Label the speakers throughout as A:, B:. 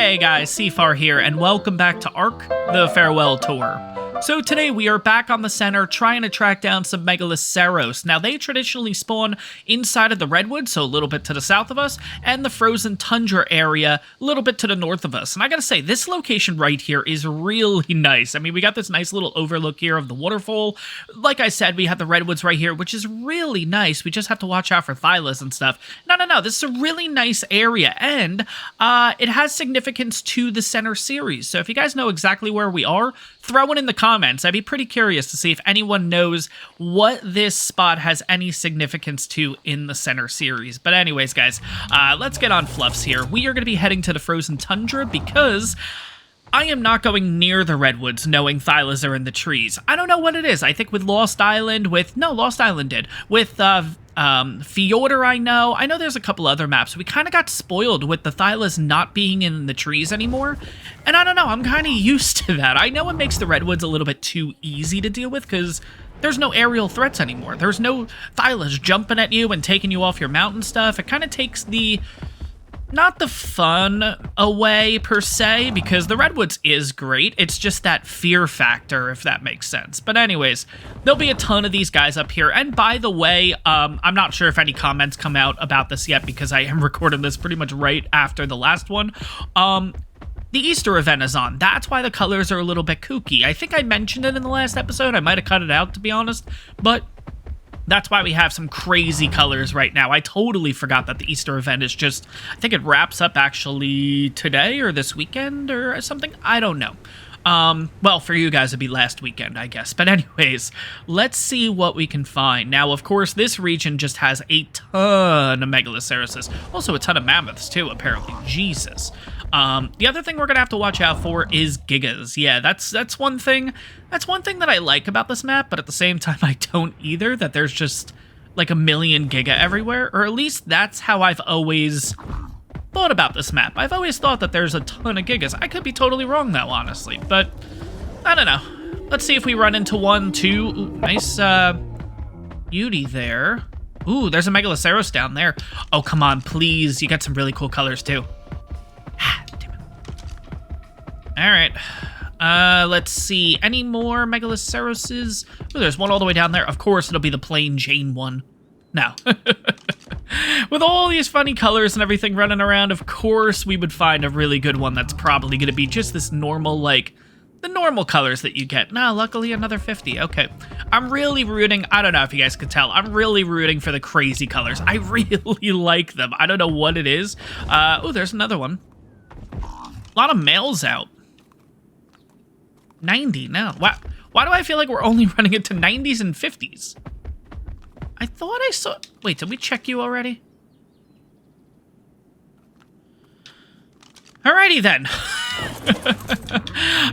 A: Hey guys, SeaFar'er here, and welcome back to ARK, the Farewell Tour. So today we are back on the center trying to track down some Megaloceros. Now they traditionally spawn inside of the redwoods, so a little bit to the south of us, and the frozen tundra area a little bit to the north of us. And I gotta say, this location right here is really nice. I mean, we got this nice little overlook here of the waterfall. Like I said, we have the redwoods right here, which is really nice. We just have to watch out for thylas and stuff. No, this is a really nice area, and it has significance to the center series. So if you guys know exactly where we are, throw it in the comments. I'd be pretty curious to see if anyone knows what this spot has any significance to in the center series. But anyways, guys, let's get on fluffs here. We are going to be heading to the frozen tundra because I am not going near the redwoods knowing thylas are in the trees. I don't know what it is. I think with Lost Island, Lost Island did. With Fjordur, I know there's a couple other maps. We kind of got spoiled with the thylas not being in the trees anymore. And I don't know, I'm kind of used to that. I know it makes the redwoods a little bit too easy to deal with because there's no aerial threats anymore. There's no thylas jumping at you and taking you off your mountain stuff. It kind of takes not the fun away, per se, because the redwoods is great. It's just that fear factor, if that makes sense. But anyways, there'll be a ton of these guys up here. And by the way, I'm not sure if any comments come out about this yet because I am recording this pretty much right after the last one. The Easter event is on. That's why the colors are a little bit kooky. I think I mentioned it in the last episode. I might have cut it out, to be honest. But that's why we have some crazy colors right now. I totally forgot that the Easter event is just, I think it wraps up actually today or this weekend or something. I don't know. Well, for you guys, it'd be last weekend, I guess. But anyways, let's see what we can find. Now, of course, this region just has a ton of Megaloceros. Also a ton of mammoths, too, apparently. Jesus. The other thing we're gonna have to watch out for is gigas. Yeah, that's one thing. That's one thing that I like about this map, but at the same time, I don't either, that there's just like a million giga everywhere, or at least that's how I've always thought about this map. I've always thought that there's a ton of gigas. I could be totally wrong, though, honestly, but I don't know. Let's see if we run into one, too. Ooh, nice, beauty there. Ooh, there's a Megaloceros down there. Oh, come on, please. You got some really cool colors, too. Damn it. All right. Let's see. Any more Megaloceroses? Oh, there's one all the way down there. Of course, it'll be the plain Jane one. No. With all these funny colors and everything running around, of course we would find a really good one that's probably going to be just this normal, like, the normal colors that you get. No, luckily another 50. Okay. I'm really rooting, I don't know if you guys could tell, I'm really rooting for the crazy colors. I really like them. I don't know what it is. Oh, there's another one. A lot of males out. 90 now. Why do I feel like we're only running into 90s and 50s? I thought I saw... Wait, did we check you already? Alrighty then.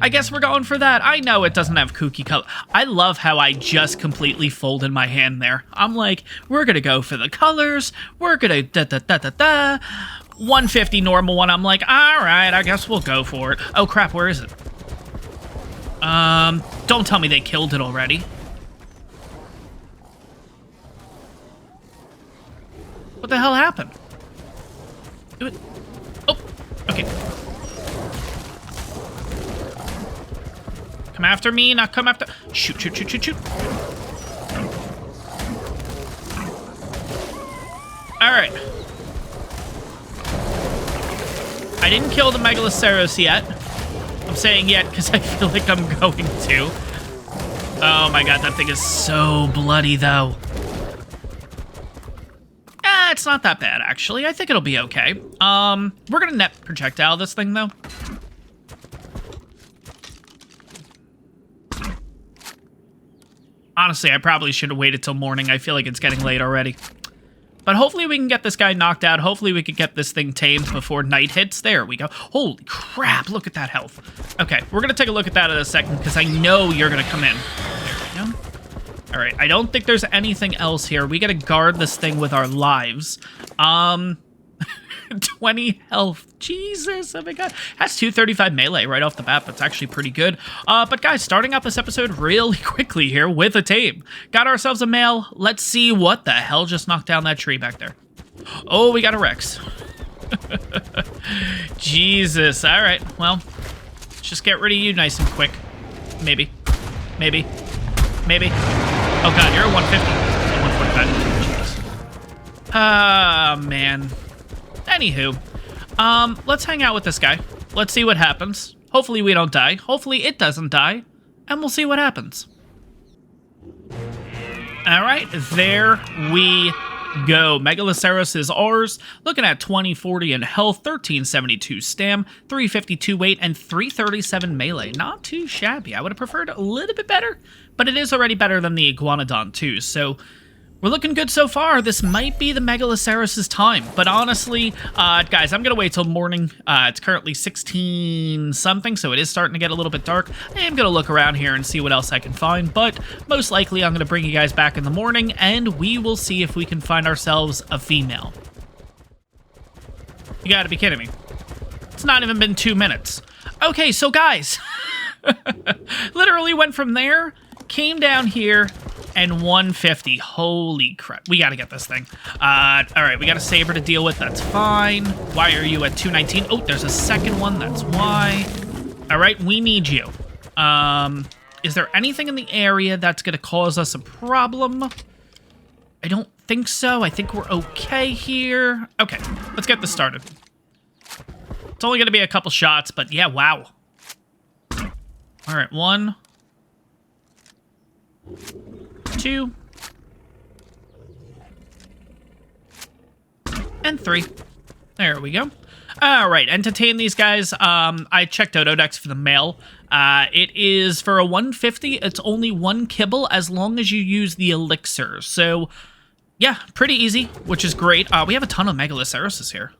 A: I guess we're going for that. I know it doesn't have kooky color. I love how I just completely folded my hand there. I'm like, we're gonna go for the colors. We're gonna da-da-da-da-da. 150 normal one. I'm like, alright, I guess we'll go for it. Oh crap, where is it? Don't tell me they killed it already. What the hell happened? Oh, okay. Come after me, not come after... Shoot. Alright. I didn't kill the Megaloceros yet. I'm saying yet because I feel like I'm going to. Oh my god, that thing is so bloody, though. It's not that bad, actually. I think it'll be okay. We're gonna net projectile this thing, though. Honestly, I probably should have waited till morning. I feel like it's getting late already. But hopefully we can get this guy knocked out. Hopefully we can get this thing tamed before night hits. There we go. Holy crap, look at that health. Okay, we're gonna take a look at that in a second, because I know you're gonna come in. There we go. All right, I don't think there's anything else here. We gotta guard this thing with our lives. 20 health. Jesus, oh my god. That's 235 melee right off the bat. That's actually pretty good. But guys, starting out this episode really quickly here with a tame. Got ourselves a male. Let's see what the hell just knocked down that tree back there. Oh, we got a Rex. Jesus. All right. Well, let's just get rid of you nice and quick. Maybe. Maybe. Maybe. Oh, God. You're at 150. Oh, 145. Jeez. Ah, man. Anywho. Let's hang out with this guy. Let's see what happens. Hopefully we don't die. Hopefully it doesn't die. And we'll see what happens. All right, there we go. Megaloceros is ours. Looking at 2040 in health, 1372 stam, 352 weight, and 337 melee. Not too shabby. I would have preferred a little bit better, but it is already better than the Iguanodon too. So we're looking good so far. This might be the Megaloceros' time. But honestly, guys, I'm going to wait till morning. It's currently 16-something, so it is starting to get a little bit dark. I am going to look around here and see what else I can find. But most likely, I'm going to bring you guys back in the morning, and we will see if we can find ourselves a female. You got to be kidding me. It's not even been 2 minutes. Okay, so guys, literally went from there, came down here, and 150. Holy crap. We gotta get this thing. All right, we got a saber to deal with. That's fine. Why are you at 219? Oh, there's a second one. That's why. All right, we need you. Is there anything in the area that's gonna cause us a problem? I don't think so. I think we're okay here. Okay, let's get this started. It's only gonna be a couple shots, but yeah, wow. All right, 1, 2, and 3. There we go. All right, entertain these guys. I checked Ododex for the male. It is for a 150. It's only 1 kibble as long as you use the elixir. So, yeah, pretty easy, which is great. We have a ton of Megaloceroses here.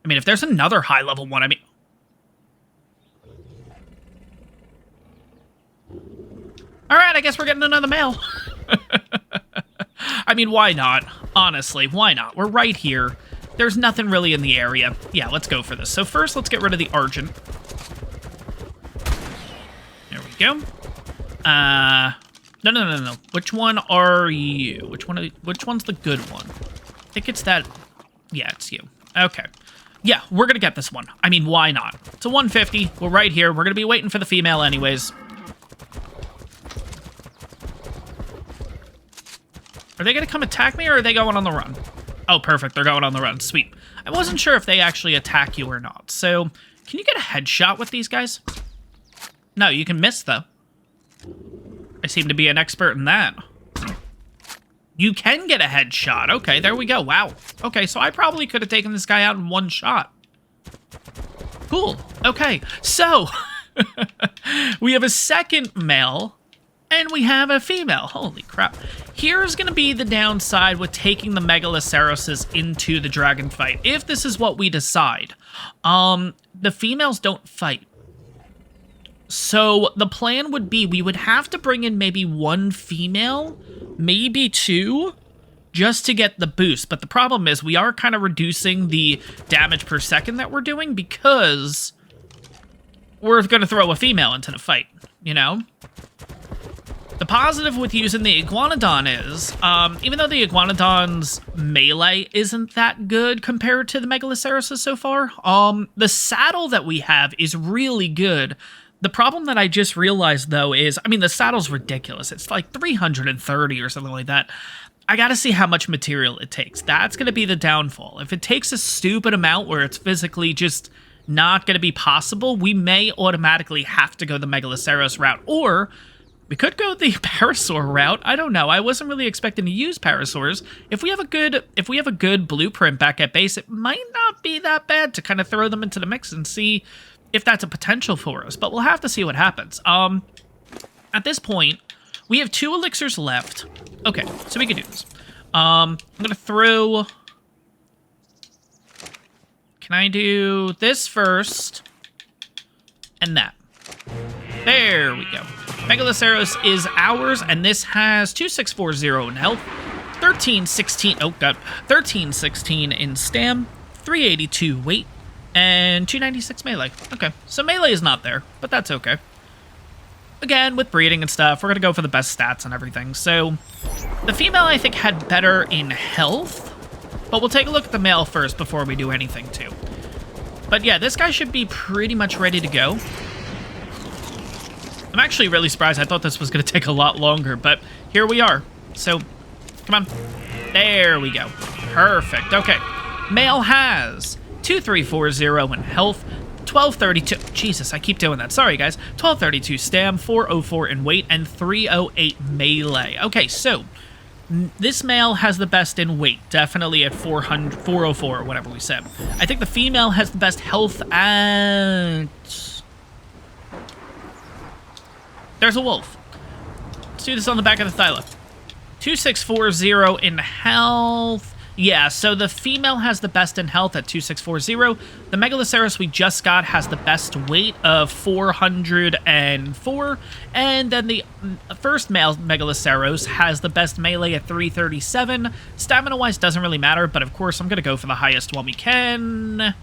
A: I mean, if there's another high-level one, I mean... All right, I guess we're getting another male. I mean, why not? Honestly, why not? We're right here. There's nothing really in the area. Yeah, let's go for this. So first, let's get rid of the Argent. There we go. No. Which one are you? Which one's the good one? I think it's that. Yeah, it's you. Okay. Yeah, we're gonna get this one. I mean, why not? It's a 150. We're right here. We're gonna be waiting for the female anyways. Are they going to come attack me, or are they going on the run? Oh, perfect. They're going on the run. Sweet. I wasn't sure if they actually attack you or not. So, can you get a headshot with these guys? No, you can miss, though. I seem to be an expert in that. You can get a headshot. Okay, there we go. Wow. Okay, so I probably could have taken this guy out in 1 shot. Cool. Okay, so we have a second male. And we have a female. Holy crap. Here's going to be the downside with taking the Megaloceroses into the dragon fight. If this is what we decide. The females don't fight. So the plan would be we would have to bring in maybe 1 female, maybe 2, just to get the boost. But the problem is we are kind of reducing the damage per second that we're doing because we're going to throw a female into the fight, you know? The positive with using the Iguanodon is, even though the Iguanodon's melee isn't that good compared to the Megaloceros so far, the saddle that we have is really good. The problem that I just realized, though, is, I mean, the saddle's ridiculous. It's like 330 or something like that. I gotta see how much material it takes. That's gonna be the downfall. If it takes a stupid amount where it's physically just not gonna be possible, we may automatically have to go the Megaloceros route, or we could go the Parasaur route. I don't know. I wasn't really expecting to use Parasaurs. If we have a good blueprint back at base, it might not be that bad to kind of throw them into the mix and see if that's a potential for us. But we'll have to see what happens. At this point, we have 2 elixirs left. Okay, so we can do this. I'm gonna throw. Can I do this first? And that. There we go. Megaloceros is ours, and this has 2640 in health, 1316, oh god, 1316 in stam, 382 weight, and 296 melee. Okay, so melee is not there, but that's okay. Again, with breeding and stuff, we're gonna go for the best stats and everything. So, the female, I think, had better in health. But we'll take a look at the male first before we do anything, too. But yeah, this guy should be pretty much ready to go. I'm actually really surprised. I thought this was going to take a lot longer, but here we are. So, come on. There we go. Perfect. Okay. Male has 2340 in health, 1232. Jesus, I keep doing that. Sorry, guys. 1232 stam, 404 in weight, and 308 melee. Okay, so this male has the best in weight, definitely at 404 or whatever we said. I think the female has the best health at... There's a wolf. Let's do this on the back of the thyla. 2640 in health. Yeah, so the female has the best in health at 2640. The Megaloceros we just got has the best weight of 404. And then the first male Megaloceros has the best melee at 337. Stamina-wise doesn't really matter, but of course I'm going to go for the highest one we can.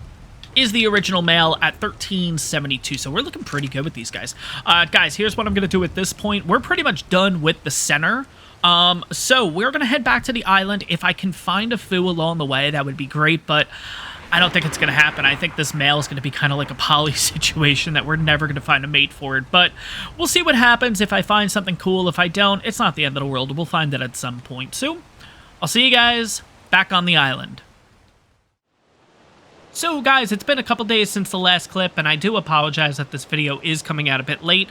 A: Is the original male at 1372. So we're looking pretty good with these guys. Guys, here's what I'm going to do at this point. We're pretty much done with the center. So we're going to head back to the island. If I can find a foo along the way, that would be great, but I don't think it's going to happen. I think this male is going to be kind of like a poly situation that we're never going to find a mate for it, but we'll see what happens if I find something cool. If I don't, it's not the end of the world. We'll find it at some point. So I'll see you guys back on the island. So guys, it's been a couple days since the last clip, and I do apologize that this video is coming out a bit late.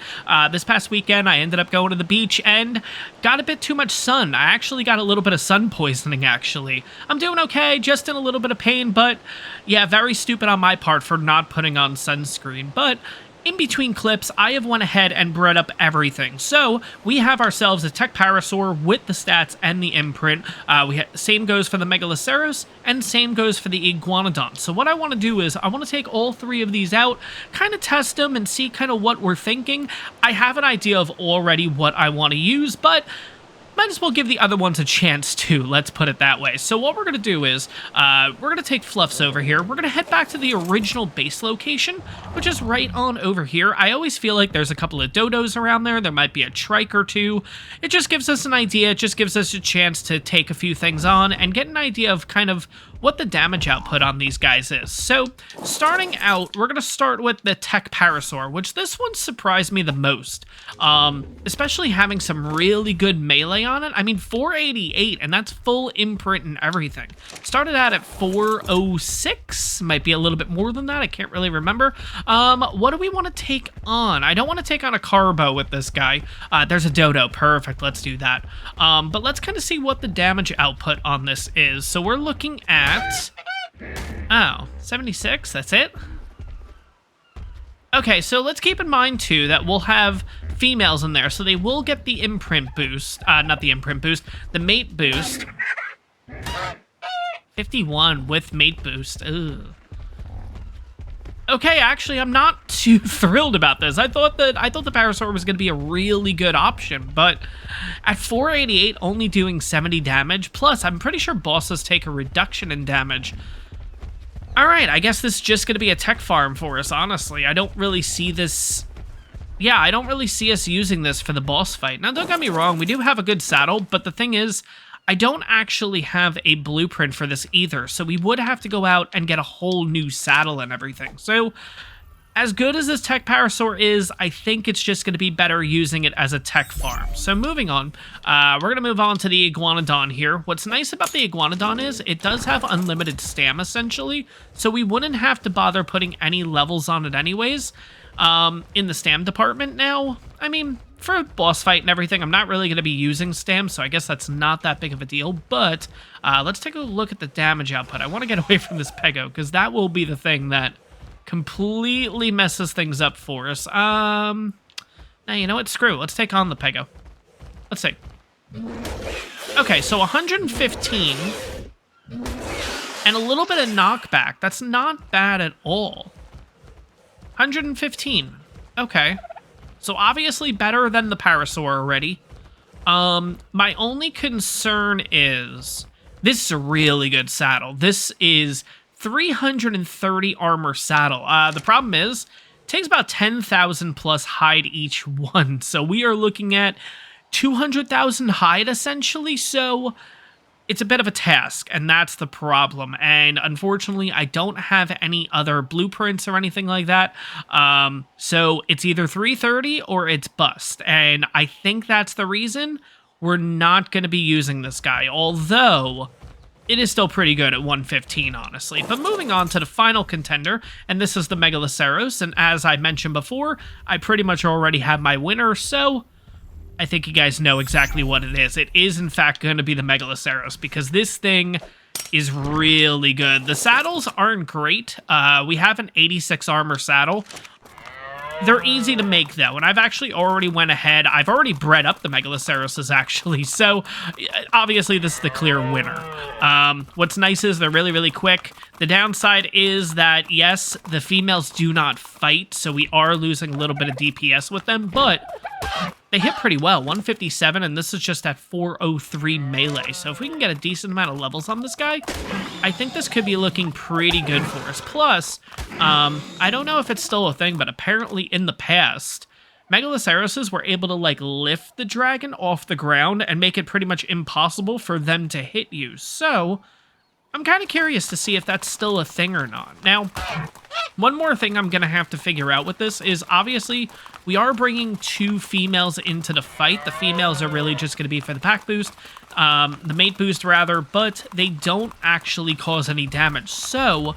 A: This past weekend, I ended up going to the beach and got a bit too much sun. I actually got a little bit of sun poisoning, actually. I'm doing okay, just in a little bit of pain, but yeah, very stupid on my part for not putting on sunscreen. But in between clips, I have went ahead and bred up everything. So we have ourselves a Tech Parasaur with the stats and the imprint. Same goes for the Megaloceros, and same goes for the Iguanodon. So what I want to do is I want to take all three of these out, kind of test them and see kind of what we're thinking. I have an idea of already what I want to use, but might as well give the other ones a chance too, let's put it that way. So what we're going to do is, we're going to take Fluffs over here. We're going to head back to the original base location, which is right on over here. I always feel like there's a couple of dodos around there. There might be a trike or two. It just gives us an idea. It just gives us a chance to take a few things on and get an idea of kind of what the damage output on these guys is. So starting out, we're going to start with the Tech Parasaur, which this one surprised me the most, especially having some really good melee on it. I mean, 488, and that's full imprint and everything. Started out at 406, might be a little bit more than that. I can't really remember. What do we want to take on? I don't want to take on a Carbo with this guy. There's a Dodo. Perfect. Let's do that. But let's kind of see what the damage output on this is. So we're looking at... Oh, 76? That's it? Okay, so let's keep in mind, too, that we'll have females in there, so they will get the imprint boost. Not the imprint boost, the mate boost. 51 with mate boost. Ugh. Okay, actually, I'm not too thrilled about this. I thought the Parasaur was going to be a really good option, but at 488, only doing 70 damage, plus I'm pretty sure bosses take a reduction in damage. All right, I guess this is just going to be a tech farm for us, honestly. I don't really see this... Yeah, I don't really see us using this for the boss fight. Now, don't get me wrong, we do have a good saddle, but the thing is, I don't actually have a blueprint for this either, so we would have to go out and get a whole new saddle and everything. So, as good as this Tech Parasaur is, I think it's just going to be better using it as a tech farm. So moving on, we're going to move on to the Iguanodon here. What's nice about the Iguanodon is it does have unlimited stam, essentially, so we wouldn't have to bother putting any levels on it anyways. In the stam department now, I mean, for a boss fight and everything, I'm not really going to be using stam, so I guess that's not that big of a deal, but let's take a look at the damage output. I want to get away from this Pego, because that will be the thing that completely messes things up for us. Now, you know what? Screw. Let's take on the Pego. Let's see. Okay, so 115 and a little bit of knockback. That's not bad at all. 115. Okay. So obviously better than the Parasaur already. My only concern is this is a really good saddle. This is 330 armor saddle. The problem is it takes about 10,000 plus hide each one. So we are looking at 200,000 hide essentially. So it's a bit of a task, and that's the problem. And unfortunately, I don't have any other blueprints or anything like that. So it's either 330 or it's bust. And I think that's the reason we're not going to be using this guy. Although it is still pretty good at 115, honestly. But moving on to the final contender, and this is the Megaloceros. And as I mentioned before, I pretty much already have my winner, so I think you guys know exactly what it is. It is, in fact, going to be the Megaloceros, because this thing is really good. The saddles aren't great. We have an 86 armor saddle. They're easy to make, though, and I've actually already went ahead. I've already bred up the Megaloceroses, actually, so obviously this is the clear winner. What's nice is they're really, really quick. The downside is that, yes, the females do not fight, so we are losing a little bit of DPS with them, but they hit pretty well, 157, and this is just at 403 melee. So if we can get a decent amount of levels on this guy, I think this could be looking pretty good for us. Plus, I don't know if it's still a thing, but apparently in the past, Megaloceroses were able to, like, lift the dragon off the ground and make it pretty much impossible for them to hit you. So I'm kind of curious to see if that's still a thing or not. Now, one more thing I'm going to have to figure out with this is, obviously, we are bringing 2 females into the fight. The females are really just going to be for the pack boost, the mate boost, rather, but they don't actually cause any damage. So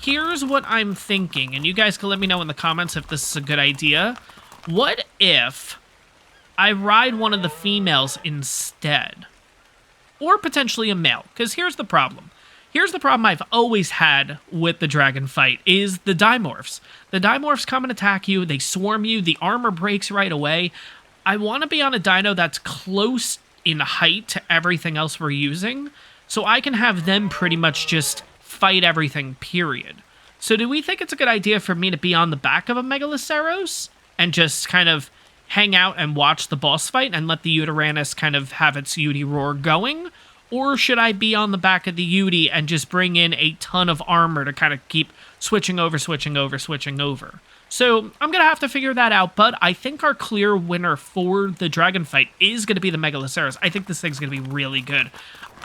A: here's what I'm thinking, and you guys can let me know in the comments if this is a good idea. What if I ride one of the females instead? Or potentially a male, because here's the problem. Here's the problem I've always had with the dragon fight, is the dimorphs. The dimorphs come and attack you, they swarm you, the armor breaks right away. I want to be on a dino that's close in height to everything else we're using, so I can have them pretty much just fight everything, period. So do we think it's a good idea for me to be on the back of a Megaloceros and just kind of hang out and watch the boss fight and let the Uteranus kind of have its Ute roar going? Or should I be on the back of the Ute and just bring in a ton of armor to kind of keep switching over? So I'm going to have to figure that out, but I think our clear winner for the dragon fight is going to be the Megaloceros. I think this thing's going to be really good.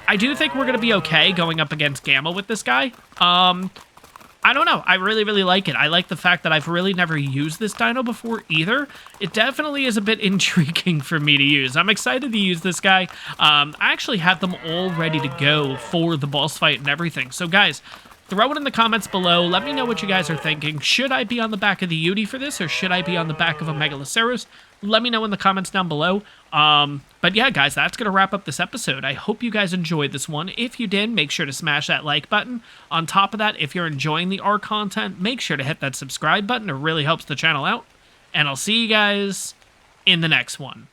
A: I do think we're going to be okay going up against Gamma with this guy. I don't know. I really, really like it. I like the fact that I've really never used this dino before either. It definitely is a bit intriguing for me to use. I'm excited to use this guy. I actually have them all ready to go for the boss fight and everything. So guys, throw it in the comments below. Let me know what you guys are thinking. Should I be on the back of the Ute for this, or should I be on the back of a Megaloceros? Let me know in the comments down below. But yeah, guys, that's going to wrap up this episode. I hope you guys enjoyed this one. If you did, make sure to smash that like button. On top of that, if you're enjoying the ARK content, make sure to hit that subscribe button. It really helps the channel out. And I'll see you guys in the next one.